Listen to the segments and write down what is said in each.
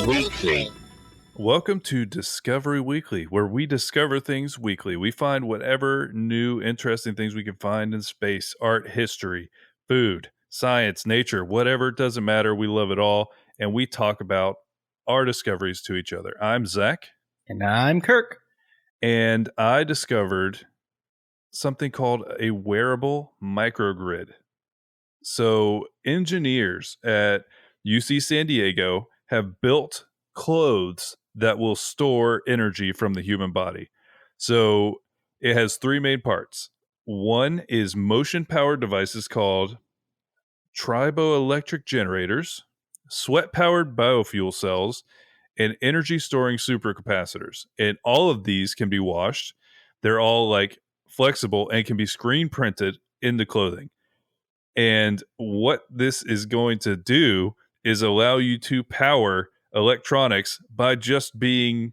Weekly. Welcome to Discovery Weekly, where we discover things weekly. We find whatever new, interesting things we can find in space, art, history, food, science, nature, whatever. It doesn't matter. We love it all. And we talk about our discoveries to each other. I'm Zach. And I'm Kirk. And I discovered something called a wearable microgrid. So engineers at UC San Diego have built clothes that will store energy from the human body. So it has three main parts. One is motion-powered devices called triboelectric generators, sweat-powered biofuel cells, and energy-storing supercapacitors. And all of these can be washed. They're all like flexible and can be screen printed into clothing. And what this is going to do is allow you to power electronics by just being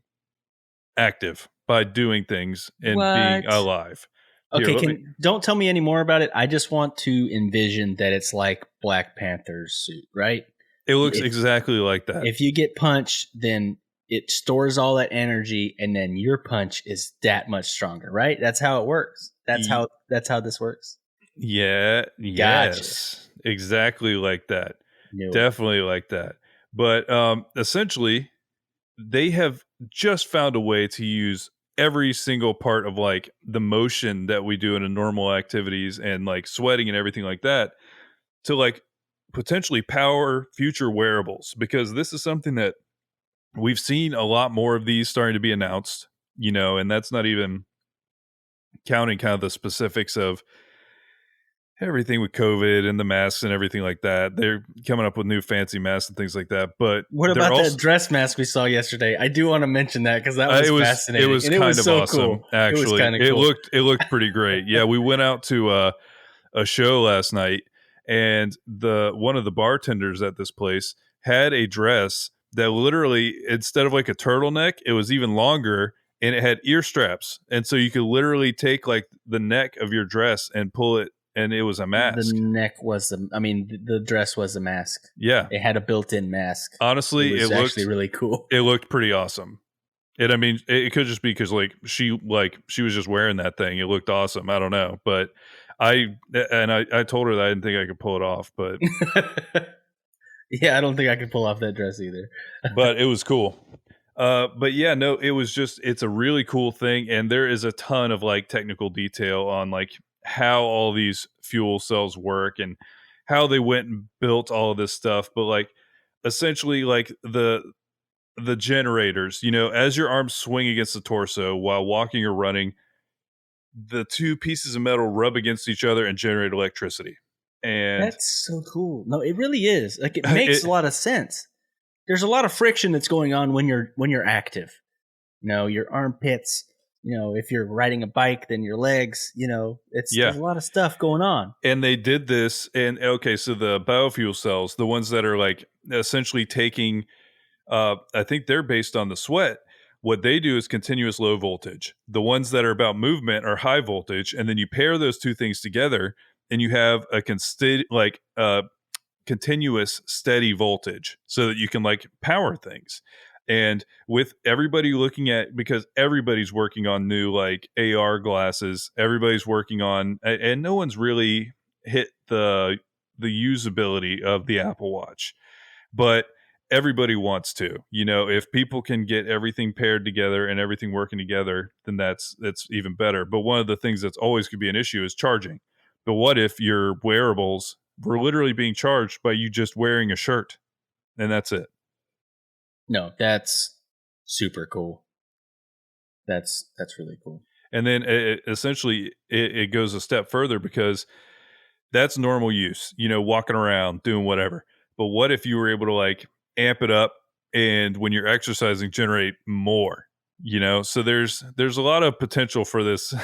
active, by doing things and being alive. Okay, don't tell me any more about it. I just want to envision that it's like Black Panther's suit, right? It looks exactly like that. If you get punched, then it stores all that energy, and then your punch is that much stronger, right? That's how it works. That's how this works. Yeah, yes, gotcha. Exactly like that. Definitely like that. But essentially, they have just found a way to use every single part of like the motion that we do in a normal activities and like sweating and everything like that to like potentially power future wearables, because this is something that we've seen a lot more of these starting to be announced, and that's not even counting kind of the specifics of everything with COVID and the masks and everything like that. They're coming up with new fancy masks and things like that. But what about that dress mask we saw yesterday? I do want to mention that because that was fascinating. It was kind of so awesome, cool. Actually. It was kind of cool. It looked pretty great. Yeah, we went out to a show last night, and one of the bartenders at this place had a dress that literally, instead of like a turtleneck, it was even longer, and it had ear straps. And so you could literally take like the neck of your dress and pull it, and it was a mask. The dress was a mask. Yeah. It had a built-in mask. Honestly, it looked actually really cool. It looked pretty awesome. It could just be because she was just wearing that thing. It looked awesome. I don't know. But I told her that I didn't think I could pull it off, but yeah, I don't think I could pull off that dress either. But it was cool. But yeah, no, it's a really cool thing. And there is a ton of like technical detail on like how all these fuel cells work and how they went and built all of this stuff. But like essentially like the generators, as your arms swing against the torso while walking or running, the two pieces of metal rub against each other and generate electricity. And that's so cool. No, it really is. Like it makes a lot of sense. There's a lot of friction that's going on when you're active. Your armpits. If you're riding a bike, then your legs, there's a lot of stuff going on. And they did this. And okay, so the biofuel cells, the ones that are like essentially taking, I think they're based on the sweat. What they do is continuous low voltage. The ones that are about movement are high voltage. And then you pair those two things together and you have a continuous steady voltage so that you can like power things. And with everybody looking at, because everybody's working on new like AR glasses, everybody's working on, and no one's really hit the usability of the Apple Watch, but everybody wants to. If people can get everything paired together and everything working together, then that's even better. But one of the things that's always could be an issue is charging. But what if your wearables were literally being charged by you just wearing a shirt, and that's it? No, that's super cool. That's really cool. And then essentially it goes a step further, because that's normal use, walking around, doing whatever. But what if you were able to like amp it up and when you're exercising generate more, So there's a lot of potential for this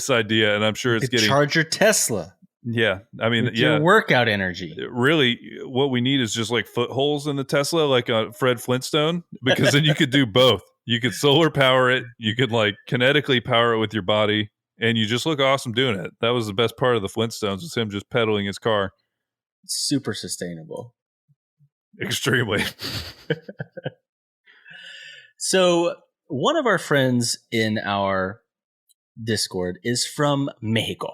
idea, and I'm sure it's getting charge your Tesla. Yeah, your workout energy. Really, what we need is just like footholes in the Tesla, like Fred Flintstone, because then you could do both. You could solar power it, you could like kinetically power it with your body, and you just look awesome doing it. That was the best part of the Flintstones, was him just pedaling his car. Super sustainable. Extremely. So one of our friends in our Discord is from Mexico,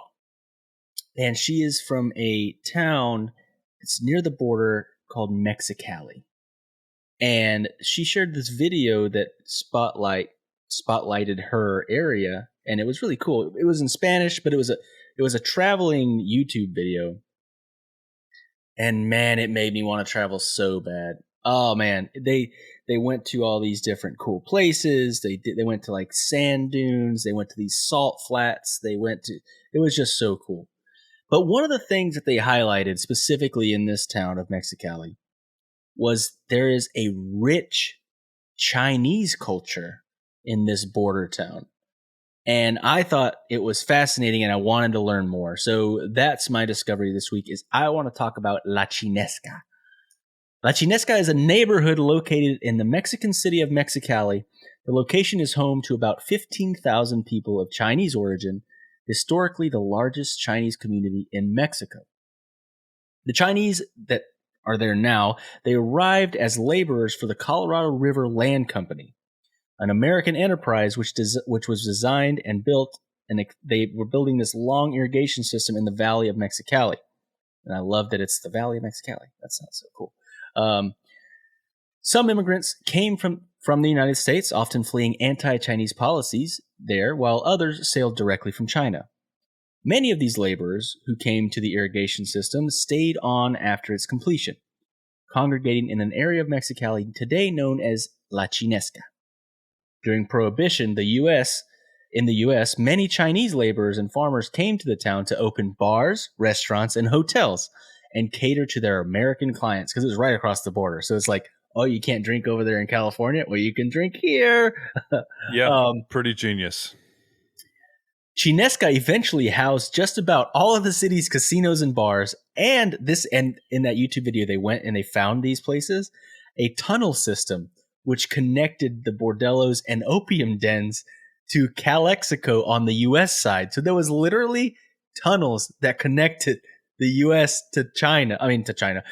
and she is from a town that's near the border called Mexicali. And she shared this video that spotlighted her area, and it was really cool. It was in Spanish, but it was a traveling YouTube video. And man, it made me want to travel so bad. Oh man, they went to all these different cool places. They went to like sand dunes. They went to these salt flats. It was just so cool. But one of the things that they highlighted specifically in this town of Mexicali was there is a rich Chinese culture in this border town. And I thought it was fascinating and I wanted to learn more. So that's my discovery this week is I want to talk about La Chinesca. La Chinesca is a neighborhood located in the Mexican city of Mexicali. The location is home to about 15,000 people of Chinese origin, historically the largest Chinese community in Mexico. The Chinese that are there now, they arrived as laborers for the Colorado River Land Company, an American enterprise which was designed and built, and they were building this long irrigation system in the Valley of Mexicali. And I love that it's the Valley of Mexicali. That sounds so cool. Some immigrants came from the United States, often fleeing anti-Chinese policies there, while others sailed directly from China. Many of these laborers who came to the irrigation system stayed on after its completion, congregating in an area of Mexicali today known as La Chinesca. During Prohibition, in the U.S., many Chinese laborers and farmers came to the town to open bars, restaurants, and hotels and cater to their American clients because it was right across the border. So it's like, oh, you can't drink over there in California? Well, you can drink here. Yeah, pretty genius. Chinesca eventually housed just about all of the city's casinos and bars, and in that YouTube video they went and they found these places, a tunnel system which connected the bordellos and opium dens to Calexico on the US side. So there was literally tunnels that connected the US to China. To China.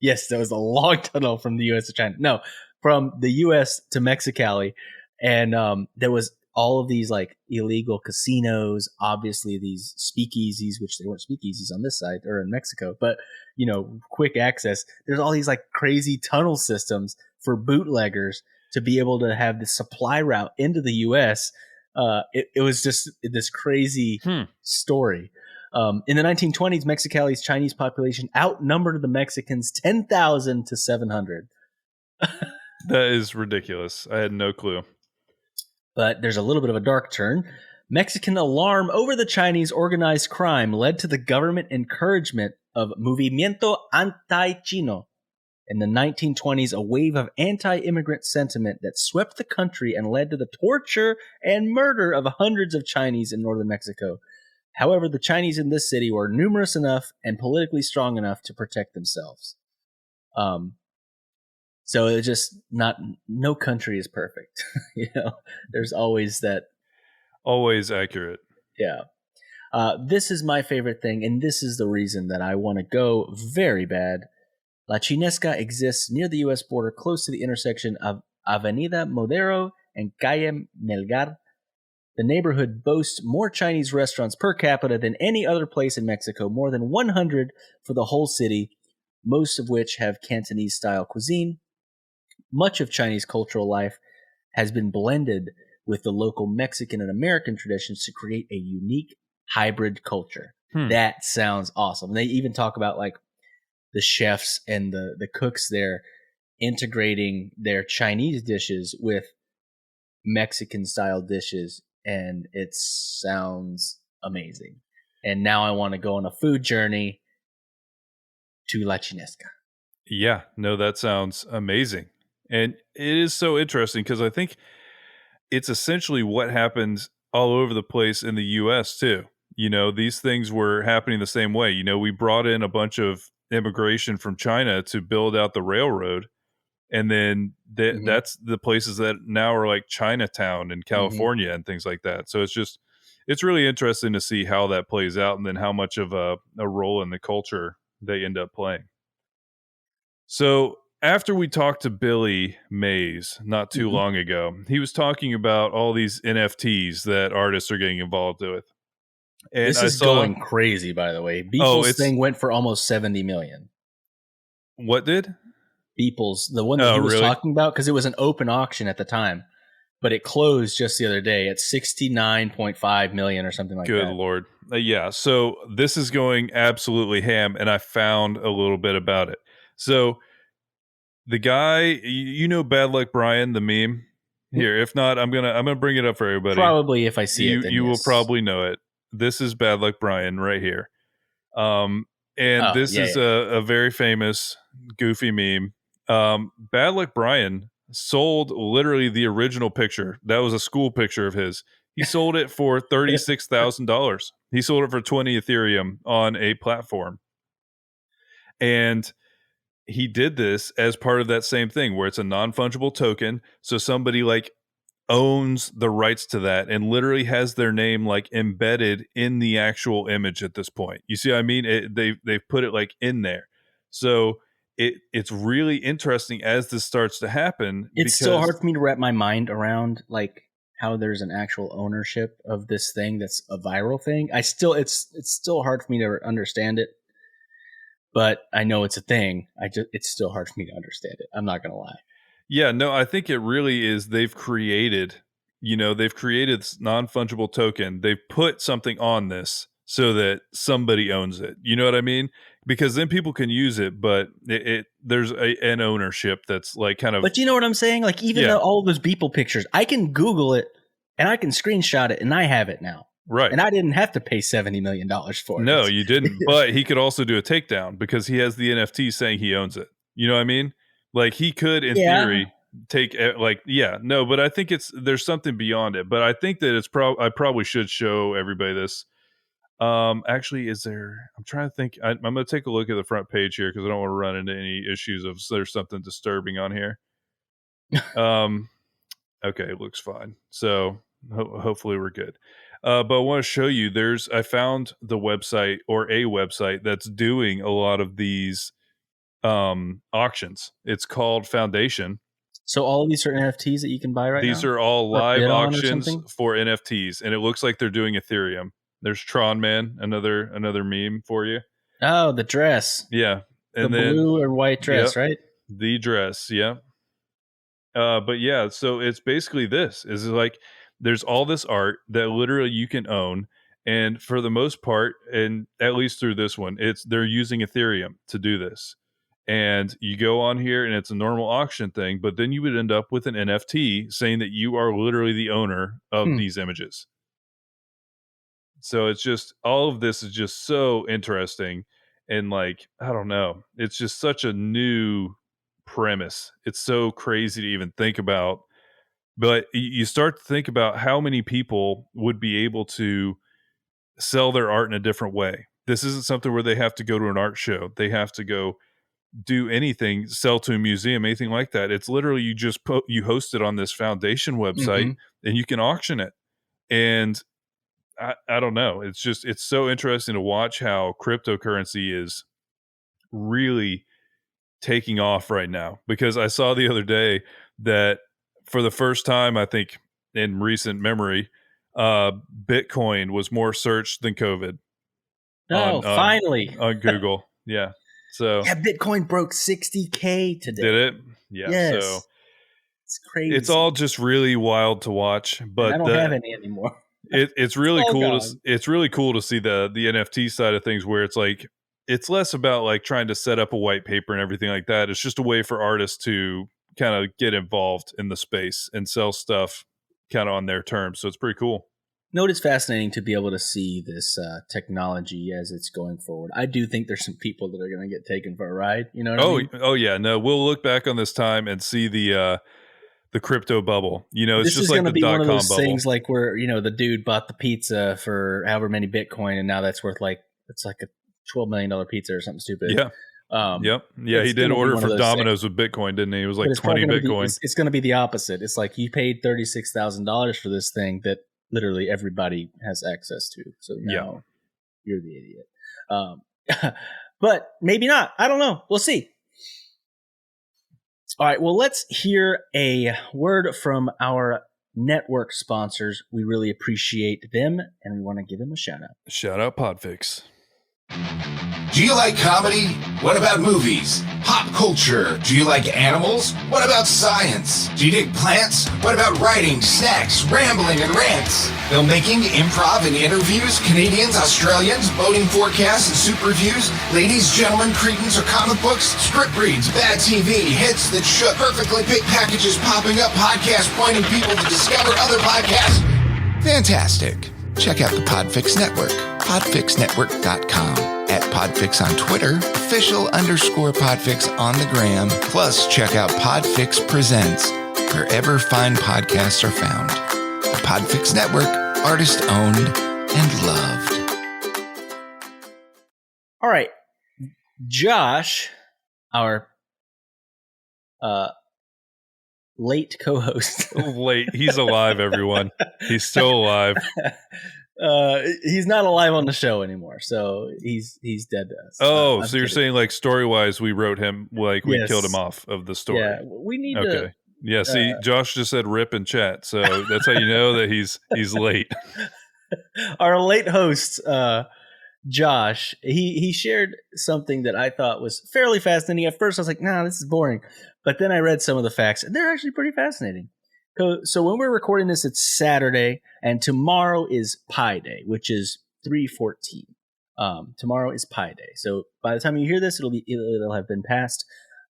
Yes, there was a long tunnel from the US to China. No, from the US to Mexicali. And there was all of these like illegal casinos, obviously these speakeasies, which they weren't speakeasies on this side or in Mexico, but quick access. There's all these like crazy tunnel systems for bootleggers to be able to have the supply route into the U.S. It was just this crazy story. In the 1920s, Mexicali's Chinese population outnumbered the Mexicans 10,000 to 700. That is ridiculous. I had no clue. But there's a little bit of a dark turn. Mexican alarm over the Chinese organized crime led to the government encouragement of Movimiento Anti-Chino. In the 1920s, a wave of anti-immigrant sentiment that swept the country and led to the torture and murder of hundreds of Chinese in northern Mexico. However, the Chinese in this city were numerous enough and politically strong enough to protect themselves. So it's just no country is perfect. There's always that. Always accurate. Yeah. This is my favorite thing, and this is the reason that I want to go very bad. La Chinesca exists near the U.S. border, close to the intersection of Avenida Modero and Calle Melgar. The neighborhood boasts more Chinese restaurants per capita than any other place in Mexico, more than 100 for the whole city, most of which have Cantonese-style cuisine. Much of Chinese cultural life has been blended with the local Mexican and American traditions to create a unique hybrid culture. That sounds awesome. They even talk about like the chefs and the cooks there integrating their Chinese dishes with Mexican style dishes, and it sounds amazing. And now I want to go on a food journey to La Chinesca. Yeah, no, that sounds amazing. And it is so interesting because I think it's essentially what happens all over the place in the U.S. too. These things were happening the same way. We brought in a bunch of immigration from China to build out the railroad. And then that's the places that now are like Chinatown in California and things like that. So it's really interesting to see how that plays out and then how much of a role in the culture they end up playing. So after we talked to Billy Mays not too long ago, he was talking about all these NFTs that artists are getting involved with. And This I is saw, going crazy, by the way. oh, Beeple's it's thing went for almost 70 million. what did? Beeple's, the one that Oh, he was really? talking about, because it was an open auction at the time, but it closed just the other day at 69.5 million or something like Good that. Lord. Yeah. So this is going absolutely ham, and I found a little bit about it. So the guy, you know, Bad Luck Brian, the meme. Here, if not, I'm gonna bring it up for everybody. Probably if I see it, then You will yes. probably know it. This is Bad Luck Brian right here. Um, and Oh, this yeah, is yeah. a very famous goofy meme. Bad Luck Brian sold literally the original picture. That was a school picture of his. He sold it for $36,000. He sold it for 20 Ethereum on a platform. And he did this as part of that same thing where it's a non-fungible token. So somebody like owns the rights to that and literally has their name like embedded in the actual image at this point. You see what I mean? They've put it like in there. So it's really interesting as this starts to happen It's still because hard for me to wrap my mind around like how there's an actual ownership of this thing that's a viral thing. It's still hard for me to understand it, but I know it's a thing. It's still hard for me to understand it. I'm not gonna lie. yeah, no, I think it really is. They've created, they've created this non-fungible token. They've put something on this so that somebody owns it. You know what I mean? Because then people can use it, but there's an ownership that's like kind of But you know what I'm saying? Like even yeah, though all those Beeple pictures, I can Google it and I can screenshot it, and I have it now. right. And I didn't have to pay $70 million for No, it. you didn't. But he could also do a takedown because he has the NFT saying he owns it. You know what I mean? Like he could, in Yeah. theory, take like yeah, no, but I think there's something beyond it. But I think that I probably should show everybody this. Actually, is there? I'm trying to think. I'm going to take a look at the front page here because I don't want to run into any issues of there's something disturbing on here. Um, okay, it looks fine. So hopefully we're good. But I want to show you. I found the website or a website that's doing a lot of these auctions. It's called Foundation. So all of these are NFTs that you can buy right These now? are all Or live bid on or auctions something? for NFTs, and it looks like they're doing Ethereum. There's Tron Man, another meme for you. Oh, the dress. Yeah, The and then blue or white yep, dress, right? the dress. Yeah, but yeah, so it's basically this is like there's all this art that literally you can own, and for the most part, and at least through this one, they're using Ethereum to do this. And you go on here and it's a normal auction thing, but then you would end up with an NFT saying that you are literally the owner of Hmm. these images. So it's just all of this is just so interesting. And like, I don't know, it's just such a new premise. It's so crazy to even think about. But you start to think about how many people would be able to sell their art in a different way. This isn't something where they have to go to an art show. They have to go do anything, sell to a museum, anything like that. It's literally you just you host it on this foundation website Mm-hmm. and you can auction it. And I don't know. It's so interesting to watch how cryptocurrency is really taking off right now. Because I saw the other day that for the first time, I think in recent memory, Bitcoin was more searched than COVID Oh, on finally. Google. Yeah. So Yeah, Bitcoin broke 60K did today. it? Yeah. So Yes. It's it's all crazy. just really wild to watch, And I but don't have any anymore. it's It's really all cool gone. it's really cool to see the NFT side of things where it's like it's less about like trying to set up a white paper and everything like that. It's just a way for artists to kind of get involved in the space and sell stuff kind of on their terms. So it's pretty cool. No, it's fascinating to be able to see this technology as it's going forward. I do think there's some people that are going to get taken for a ride. You know what I Oh, mean? oh yeah, no, we'll look back on this time and see the crypto bubble. It's This just is like going to the be one of dot-com those bubble. things like where, the dude bought the pizza for however many Bitcoin and now that's worth it's like a $12 million pizza or something stupid. Yeah. Um, Yep. Yeah, he it's did going to be order one of from those things. Domino's with Bitcoin, didn't he? It was But like it's probably 20 going to be Bitcoin. it's going to be the opposite. It's like you paid $36,000 for this thing that literally everybody has access to. So Yeah. now you're the idiot. Um, but maybe not. I don't know. We'll see. All right, well, let's hear a word from our network sponsors. We really appreciate them, and we want to give them a shout out. Shout out Podfix. Do you like comedy? What about movies? Pop culture? Do you like animals? What about science? Do you dig plants? What about writing, snacks, rambling, and rants? Filmmaking, improv, and interviews? Canadians, Australians, boating forecasts and soup reviews? Ladies, gentlemen, cretins, or comic books? Script reads, bad TV, hits that shook, perfectly picked packages popping up, podcasts pointing people to discover other podcasts? Fantastic. Check out the Podfix Network, podfixnetwork.com. At Podfix on Twitter, official_Podfix on the gram. Plus, check out Podfix Presents, wherever fine podcasts are found. The Podfix Network, artist-owned and loved. All right. Josh, our late co-host. Late. He's alive, everyone. He's still alive. He's not alive on the show anymore, so he's dead to us. Oh, so you're saying like story-wise, we wrote him, like we killed him off of the story. Yeah, we need to. Yeah, see, Josh just said rip in chat, so that's how you know that he's late. Our late host, Josh, he shared something that I thought was fairly fascinating. At first, I was like, nah, this is boring. But then I read some of the facts, and they're actually pretty fascinating. So when we're recording this, it's Saturday, and tomorrow is Pi Day, which is 3/14. Tomorrow is Pi Day. So by the time you hear this, it'll have been passed.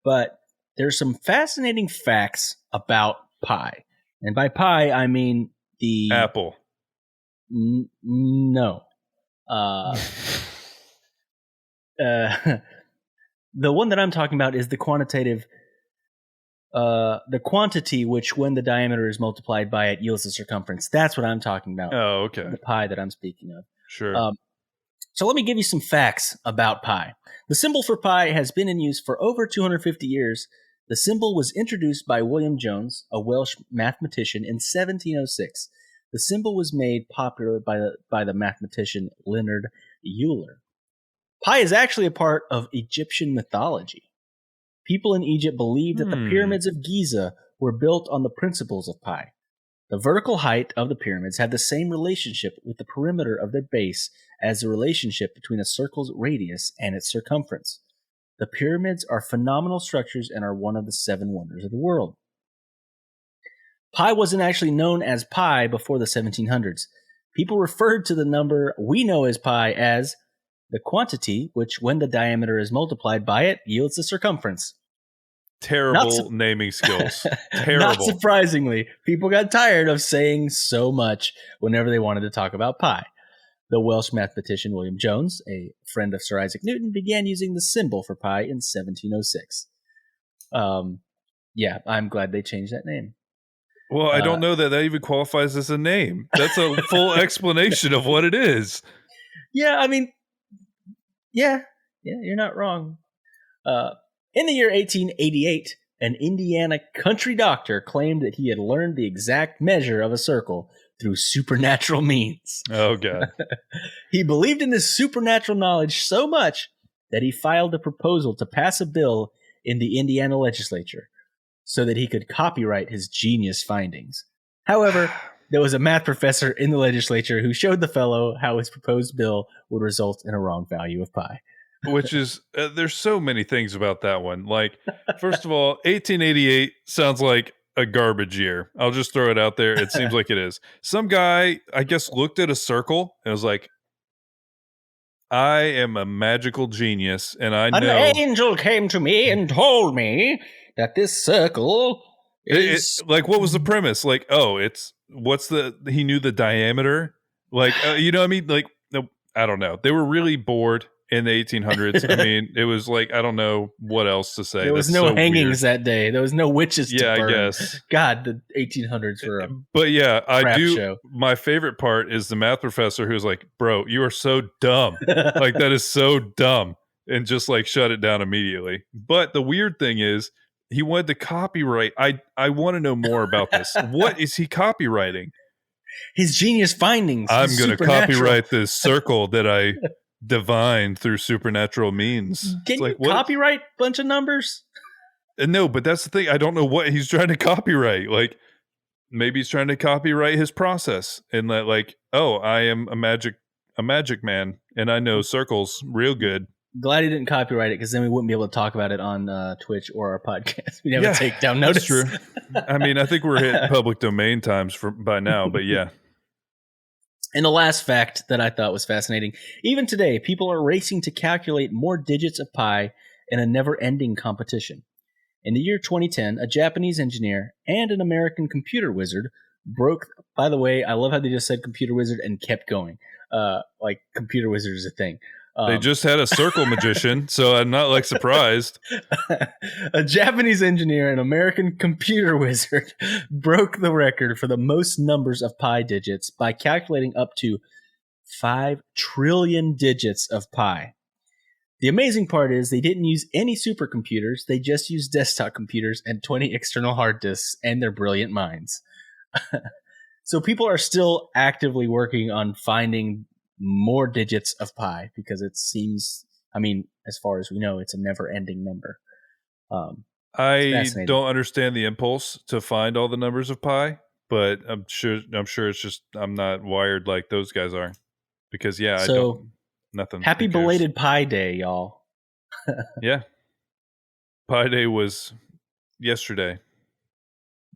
But there's some fascinating facts about pi. And by pi, I mean the... Apple. No. The one that I'm talking about is the quantitative... the quantity which, when the diameter is multiplied by it, yields the circumference. That's what I'm talking about. Oh, okay. The pi that I'm speaking of. Sure. So let me give you some facts about pi. The symbol for pi has been in use for over 250 years. The symbol was introduced by William Jones, a Welsh mathematician, in 1706. The symbol was made popular by the mathematician Leonard Euler. Pi is actually a part of Egyptian mythology. People in Egypt believed that the pyramids of Giza were built on the principles of pi. The vertical height of the pyramids had the same relationship with the perimeter of their base as the relationship between a circle's radius and its circumference. The pyramids are phenomenal structures and are one of the 7 wonders of the world. Pi wasn't actually known as pi before the 1700s. People referred to the number we know as pi as the quantity which, when the diameter is multiplied by it, yields the circumference. Terrible naming skills. Terrible. Not surprisingly, people got tired of saying so much whenever they wanted to talk about pi. The Welsh mathematician William Jones, a friend of Sir Isaac Newton, began using the symbol for pi in 1706. Yeah, I'm glad they changed that name. Well, I don't know that even qualifies as a name. That's a full explanation of what it is. Yeah, I mean, yeah, you're not wrong. In the year 1888, an Indiana country doctor claimed that he had learned the exact measure of a circle through supernatural means. Oh, God. He believed in this supernatural knowledge so much that he filed a proposal to pass a bill in the Indiana legislature so that he could copyright his genius findings. However, there was a math professor in the legislature who showed the fellow how his proposed bill would result in a wrong value of pi. Which is, there's so many things about that one. Like, first of all, 1888 sounds like a garbage year. I'll just throw it out there. It seems like it is. Some guy, I guess, looked at a circle and was like, I am a magical genius, and I know... An angel came to me and told me that this circle is... like, what was the premise? Like, oh, he knew the diameter? Like, you know what I mean? Like, no, I don't know. They were really bored in the 1800s. I mean, it was like, I don't know what else to say. There was no hangings that day. There was no witches to burn. I guess. God, the 1800s were a But yeah, I do. show. My favorite part is the math professor who's like, bro, you are so dumb. Like, that is so dumb. And just like shut it down immediately. But the weird thing is, he wanted to copyright. I want to know more about this. What is he copywriting? His genius findings. I'm going to copyright this circle that I divined through supernatural means. Can you copyright a bunch of numbers? No, but that's the thing. I don't know what he's trying to copyright. Like, maybe he's trying to copyright his process and that, like, oh, I am a magic man, and I know circles real good. Glad he didn't copyright it, because then we wouldn't be able to talk about it on Twitch or our podcast. We'd have to take down notice. That's true. I mean, I think we're hitting public domain times by now, but yeah. And the last fact that I thought was fascinating, even today, people are racing to calculate more digits of pi in a never-ending competition. In the year 2010, a Japanese engineer and an American computer wizard broke... By the way, I love how they just said computer wizard and kept going. Like, computer wizard is a thing. They just had a circle magician, so I'm not, like, surprised. A Japanese engineer and American computer wizard broke the record for the most numbers of pi digits by calculating up to 5 trillion digits of pi. The amazing part is they didn't use any supercomputers. They just used desktop computers and 20 external hard disks and their brilliant minds. So people are still actively working on finding more digits of pi, because it seems, I mean, as far as we know, it's a never-ending number. I don't understand the impulse to find all the numbers of pi, but I'm sure it's just I'm not wired like those guys are. Because I don't nothing. Happy belated Pi Day, y'all. Yeah. Pi Day was yesterday.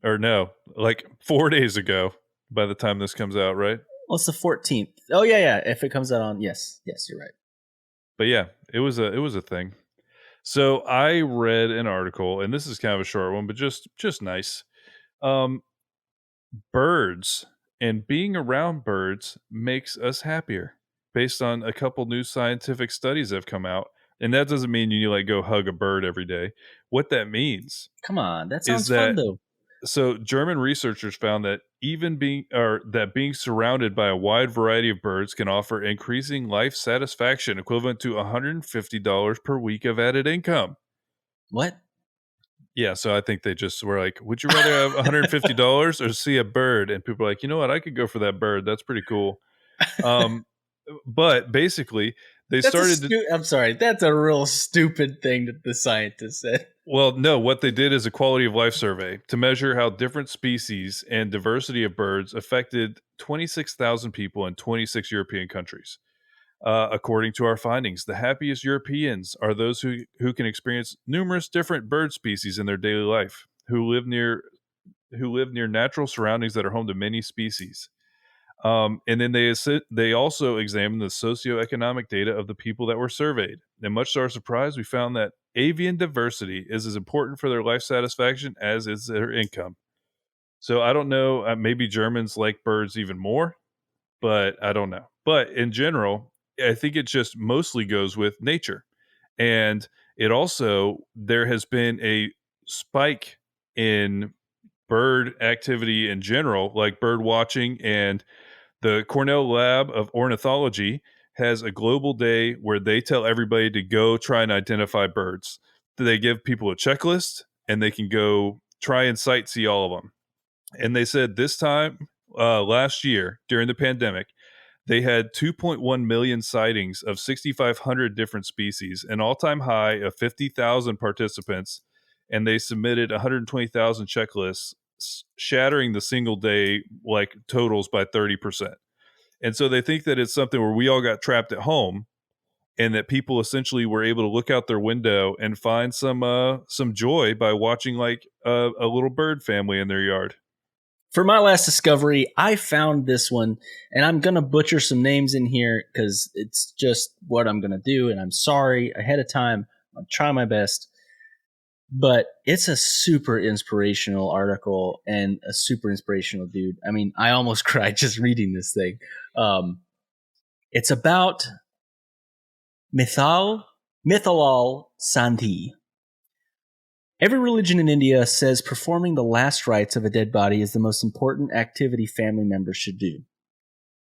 Or no, like 4 days ago by the time this comes out, right? Well, it's the 14th. Oh, yeah. If it comes out on... Yes, you're right. But yeah, it was a thing. So I read an article, and this is kind of a short one, but just nice. Birds and being around birds makes us happier, based on a couple new scientific studies that have come out. And that doesn't mean you need to, like, go hug a bird every day. What that means... Come on, that sounds fun, though. So German researchers found that being surrounded by a wide variety of birds can offer increasing life satisfaction equivalent to $150 per week of added income. What? Yeah, so I think they just were like, would you rather have $150 or see a bird? And people are like, you know what? I could go for that bird. That's pretty cool. But basically, I'm sorry, that's a real stupid thing that the scientists said. Well, no, what they did is a quality of life survey to measure how different species and diversity of birds affected 26,000 people in 26 European countries. According to our findings, the happiest Europeans are those who can experience numerous different bird species in their daily life, who live near natural surroundings that are home to many species. And then they also examined the socioeconomic data of the people that were surveyed. And much to our surprise, we found that avian diversity is as important for their life satisfaction as is their income. So I don't know, maybe Germans like birds even more, but I don't know. But in general, I think it just mostly goes with nature. And it also, there has been a spike in bird activity in general, like bird watching, and the Cornell Lab of Ornithology has a global day where they tell everybody to go try and identify birds. They give people a checklist, and they can go try and sightsee all of them. And they said this time last year during the pandemic, they had 2.1 million sightings of 6,500 different species, an all-time high of 50,000 participants, and they submitted 120,000 checklists, shattering the single day like totals by 30%. And so they think that it's something where we all got trapped at home, and that people essentially were able to look out their window and find some joy by watching like a little bird family in their yard. For my last discovery, I found this one, and I'm going to butcher some names in here because it's just what I'm going to do, and I'm sorry ahead of time. I'll try my best. But it's a super inspirational article and a super inspirational dude. I mean, I almost cried just reading this thing. It's about Mithalal Sindhi. Every religion in India says performing the last rites of a dead body is the most important activity family members should do.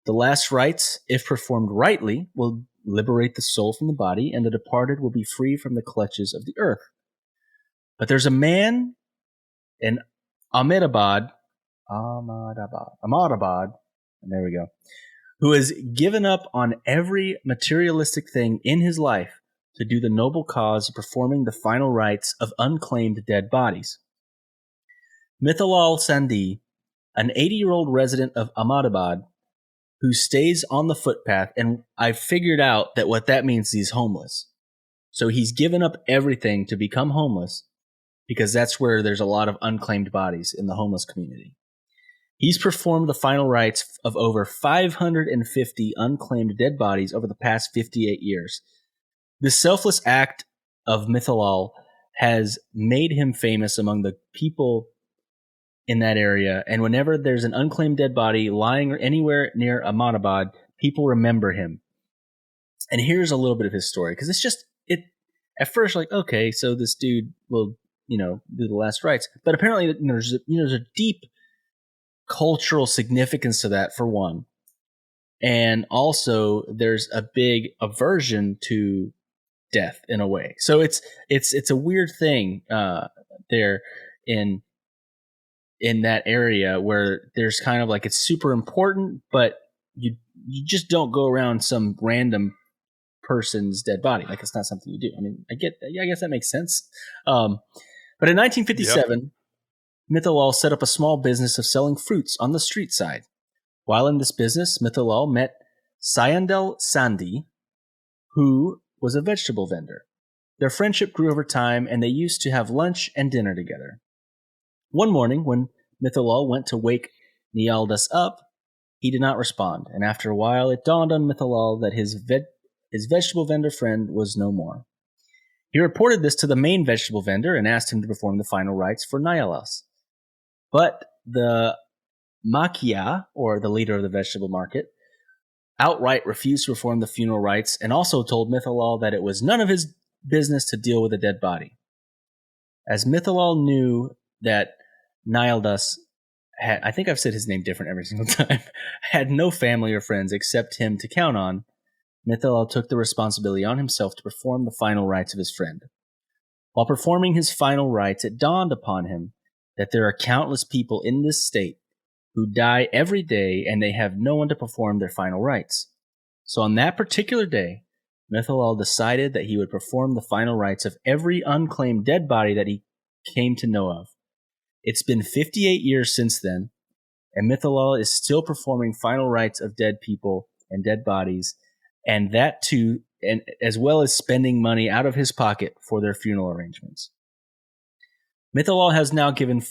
The last rites, if performed rightly, will liberate the soul from the body, and the departed will be free from the clutches of the earth. But there's a man in Ahmedabad, and there we go, who has given up on every materialistic thing in his life to do the noble cause of performing the final rites of unclaimed dead bodies. Mithalal Sindhi, an 80-year-old resident of Ahmedabad, who stays on the footpath, and I figured out that what that means is he's homeless. So he's given up everything to become homeless because that's where there's a lot of unclaimed bodies in the homeless community. He's performed the final rites of over 550 unclaimed dead bodies over the past 58 years. This selfless act of Mithalal has made him famous among the people in that area, and whenever there's an unclaimed dead body lying anywhere near Ahmedabad, people remember him. And here's a little bit of his story, because it's just, at first, like, okay, so this dude will, do the last rites. But apparently there's a deep cultural significance to that, for one. And also there's a big aversion to death in a way. So it's a weird thing there in that area where there's kind of like, it's super important, but you just don't go around some random person's dead body. Like, it's not something you do. I mean, I guess that makes sense. But in 1957, Mithalal set up a small business of selling fruits on the street side. While in this business, Mithalal met Sayandal Sandhi, who was a vegetable vendor. Their friendship grew over time, and they used to have lunch and dinner together. One morning, when Mithalal went to wake Nialdas up, he did not respond, and after a while it dawned on Mithalal that his vegetable vendor friend was no more. He reported this to the main vegetable vendor and asked him to perform the final rites for Nialdas. But the Makia, or the leader of the vegetable market, outright refused to perform the funeral rites and also told Mithalal that it was none of his business to deal with a dead body. As Mithalal knew that Nialdas had, I think I've said his name different every single time, had no family or friends except him to count on, Mithalal took the responsibility on himself to perform the final rites of his friend. While performing his final rites, it dawned upon him that there are countless people in this state who die every day and they have no one to perform their final rites. So on that particular day, Mithalal decided that he would perform the final rites of every unclaimed dead body that he came to know of. It's been 58 years since then, and Mithalal is still performing final rites of dead people and dead bodies, and that too, and as well as spending money out of his pocket for their funeral arrangements. Mithalal has now given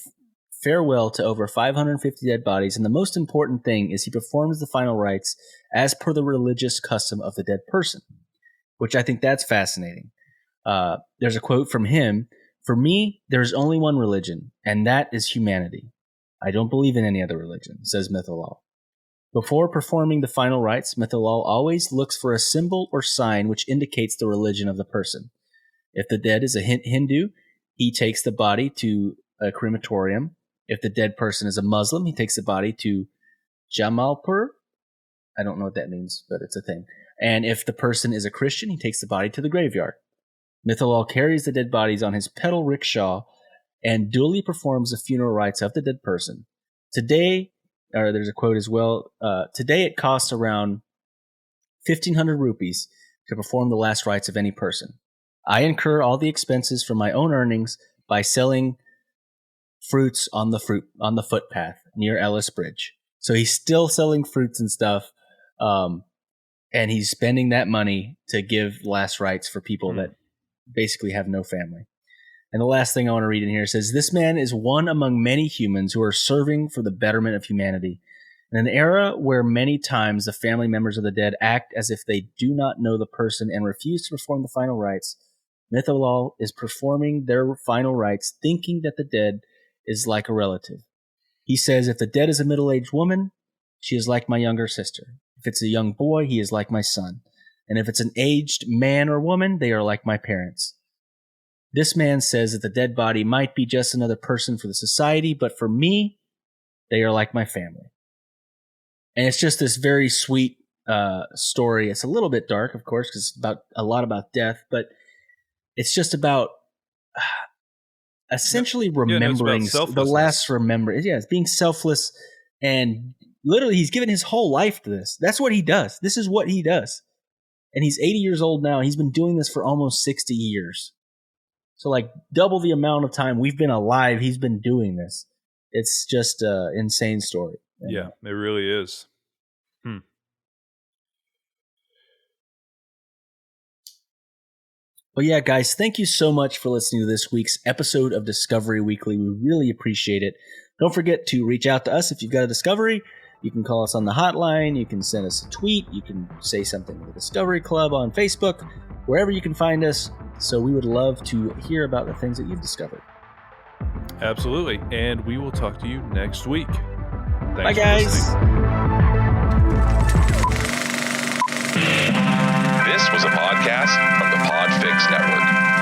farewell to over 550 dead bodies, and the most important thing is he performs the final rites as per the religious custom of the dead person, which I think that's fascinating. There's a quote from him: "For me, there is only one religion, and that is humanity. I don't believe in any other religion," says Mithalal. Before performing the final rites, Mithalal always looks for a symbol or sign which indicates the religion of the person. If the dead is a Hindu, he takes the body to a crematorium. If the dead person is a Muslim, he takes the body to Jamalpur. I don't know what that means, but it's a thing. And if the person is a Christian, he takes the body to the graveyard. Mithalal carries the dead bodies on his pedal rickshaw and duly performs the funeral rites of the dead person. Today, there's a quote as well, today it costs around 1,500 rupees to perform the last rites of any person. I incur all the expenses from my own earnings by selling fruits on the footpath near Ellis Bridge. So he's still selling fruits and stuff, and he's spending that money to give last rites for people that basically have no family. And the last thing I want to read in here says, "This man is one among many humans who are serving for the betterment of humanity. In an era where many times the family members of the dead act as if they do not know the person and refuse to perform the final rites, Mithalal is performing their final rites thinking that the dead is like a relative. He says, if the dead is a middle-aged woman, she is like my younger sister. If it's a young boy, he is like my son. And if it's an aged man or woman, they are like my parents. This man says that the dead body might be just another person for the society, but for me, they are like my family." And it's just this very sweet story. It's a little bit dark, of course, because it's a lot about death, but it's just about essentially remembering the last remembrance. Yeah, it's being selfless, and literally he's given his whole life to this. That's what he does. This is what he does. And he's 80 years old now. He's been doing this for almost 60 years. So like double the amount of time we've been alive, he's been doing this. It's just an insane story. Yeah, it really is. But yeah, guys, thank you so much for listening to this week's episode of Discovery Weekly. We really appreciate it. Don't forget to reach out to us if you've got a discovery. You can call us on the hotline. You can send us a tweet. You can say something to the Discovery Club on Facebook, wherever you can find us. So we would love to hear about the things that you've discovered. Absolutely. And we will talk to you next week. Thanks. Bye, guys. This was a podcast from the Podfix Network.